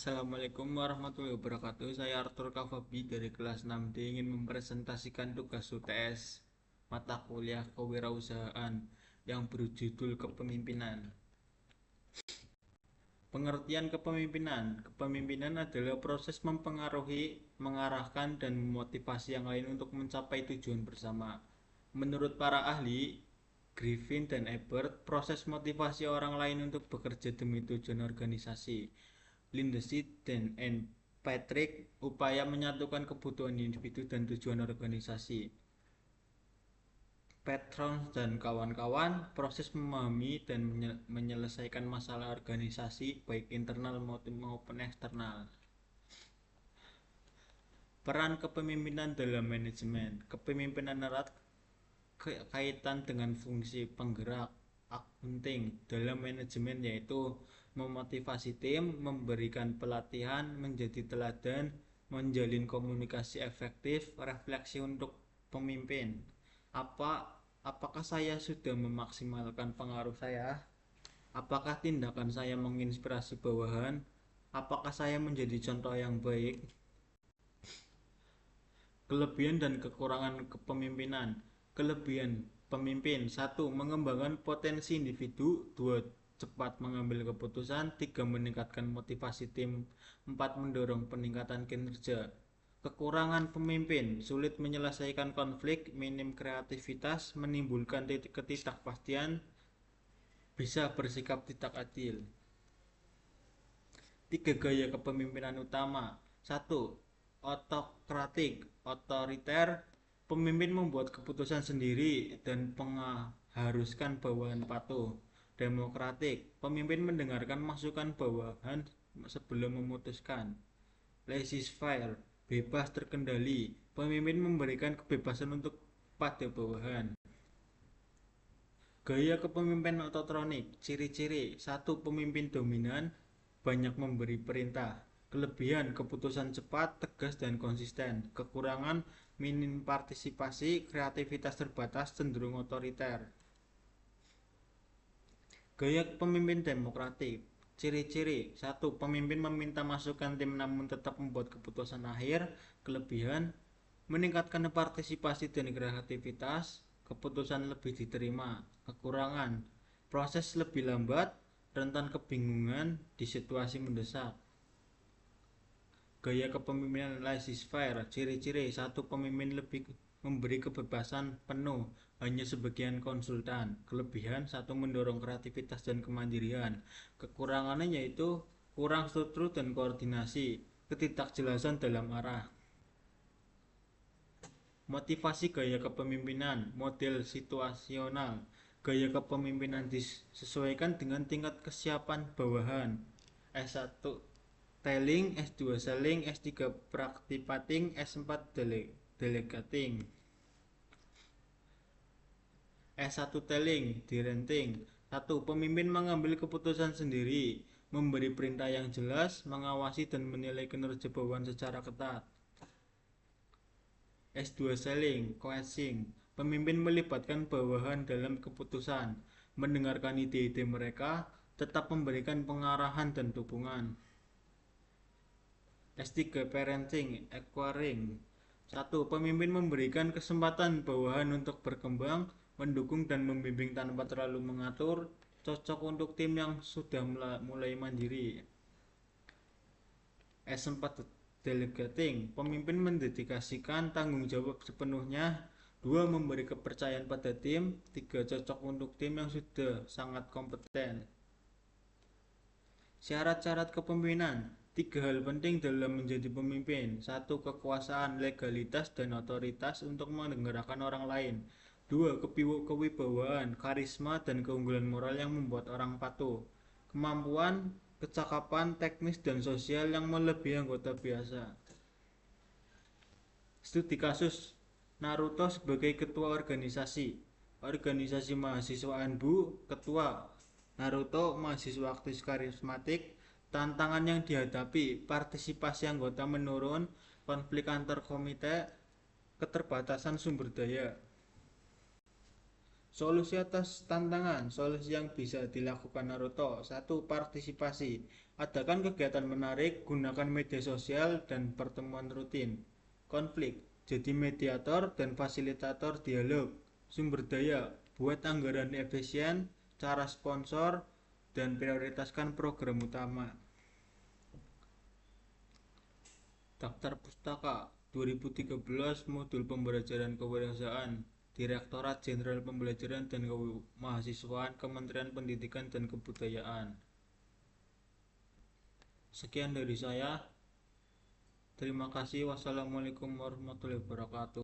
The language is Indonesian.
Assalamualaikum warahmatullahi wabarakatuh. Saya Arthur Kafabi dari kelas 6D ingin mempresentasikan tugas UTS mata kuliah kewirausahaan yang berjudul Kepemimpinan. Pengertian kepemimpinan. Kepemimpinan adalah proses mempengaruhi, mengarahkan, dan memotivasi yang lain untuk mencapai tujuan bersama. Menurut para ahli, Griffin dan Ebert, proses motivasi orang lain untuk bekerja demi tujuan organisasi. Lindsay dan Patrick, upaya menyatukan kebutuhan individu dan tujuan organisasi. Petrons dan kawan-kawan, proses memahami dan menyelesaikan masalah organisasi baik internal maupun eksternal. Peran kepemimpinan dalam manajemen. Kepemimpinan erat kaitan dengan fungsi penggerak akunting dalam manajemen, yaitu memotivasi tim, memberikan pelatihan, menjadi teladan, menjalin komunikasi efektif, refleksi untuk pemimpin. Apakah saya sudah memaksimalkan pengaruh saya? Apakah tindakan saya menginspirasi bawahan? Apakah saya menjadi contoh yang baik? Kelebihan dan kekurangan kepemimpinan. Kelebihan pemimpin: 1. Mengembangkan potensi individu. 2. Cepat mengambil keputusan. 3. Meningkatkan motivasi tim. 4. Mendorong peningkatan kinerja. Kekurangan pemimpin: sulit menyelesaikan konflik, minim kreativitas, menimbulkan ketidakpastian, bisa bersikap tidak adil. 3 gaya kepemimpinan utama. 1. Otokratik, otoriter, pemimpin membuat keputusan sendiri dan mengharuskan bawahan patuh. Demokratik, pemimpin mendengarkan masukan bawahan sebelum memutuskan. Laissez-faire, bebas terkendali, pemimpin memberikan kebebasan untuk pada bawahan. Gaya kepemimpinan ototronik. Ciri-ciri: 1. Pemimpin dominan, banyak memberi perintah. Kelebihan: keputusan cepat, tegas, dan konsisten. Kekurangan: minim partisipasi, kreativitas terbatas, cenderung otoriter. Gaya kepemimpinan demokratik. Ciri-ciri: 1. Pemimpin meminta masukan tim namun tetap membuat keputusan akhir. Kelebihan: meningkatkan partisipasi dan kreativitas, keputusan lebih diterima. Kekurangan: proses lebih lambat, rentan kebingungan di situasi mendesak. Gaya kepemimpinan laissez-faire. Ciri-ciri: 1. Pemimpin lebih memberi kebebasan penuh, hanya sebagian konsultan. Kelebihan: 1. Mendorong kreativitas dan kemandirian. Kekurangannya yaitu kurang struktur dan koordinasi, ketidakjelasan dalam arah. Motivasi gaya kepemimpinan. Model situasional. Gaya kepemimpinan disesuaikan dengan tingkat kesiapan bawahan. S1 telling, S2 selling, S3 practipating, S4 delegating. S1 telling, directing. 1. Pemimpin mengambil keputusan sendiri, memberi perintah yang jelas, mengawasi dan menilai kinerja bawahan secara ketat. S2 selling, coaching. Pemimpin melibatkan bawahan dalam keputusan, mendengarkan ide-ide mereka, tetap memberikan pengarahan dan dukungan. S3 parenting, acquiring. 1. Pemimpin memberikan kesempatan bawahan untuk berkembang, mendukung dan membimbing tanpa terlalu mengatur, cocok untuk tim yang sudah mulai mandiri. S4 delegating, pemimpin mendedikasikan tanggung jawab sepenuhnya. 2. Memberi kepercayaan pada tim. 3. Cocok untuk tim yang sudah sangat kompeten. Syarat-syarat kepemimpinan. 3 hal penting dalam menjadi pemimpin. 1. Kekuasaan, legalitas, dan otoritas untuk menggerakkan orang lain. 2. Kewibawaan, karisma, dan keunggulan moral yang membuat orang patuh. Kemampuan, kecakapan, teknis, dan sosial yang melebihi anggota biasa. Studi kasus Naruto sebagai ketua organisasi. Organisasi mahasiswa Anbu, ketua. Naruto, mahasiswa aktif karismatik. Tantangan yang dihadapi: partisipasi anggota menurun, konflik antar komite, keterbatasan sumber daya. Solusi atas tantangan, solusi yang bisa dilakukan Naruto. Satu, partisipasi. Adakan kegiatan menarik, gunakan media sosial dan pertemuan rutin. Konflik, jadi mediator dan fasilitator dialog. Sumber daya, buat anggaran efisien, cara sponsor, dan prioritaskan program utama. Daftar Pustaka 2013 Modul Pembelajaran Kewirausahaan Direktorat Jenderal Pembelajaran dan Kemahasiswaan Kementerian Pendidikan dan Kebudayaan. Sekian dari saya. Terima kasih. Wassalamualaikum warahmatullahi wabarakatuh.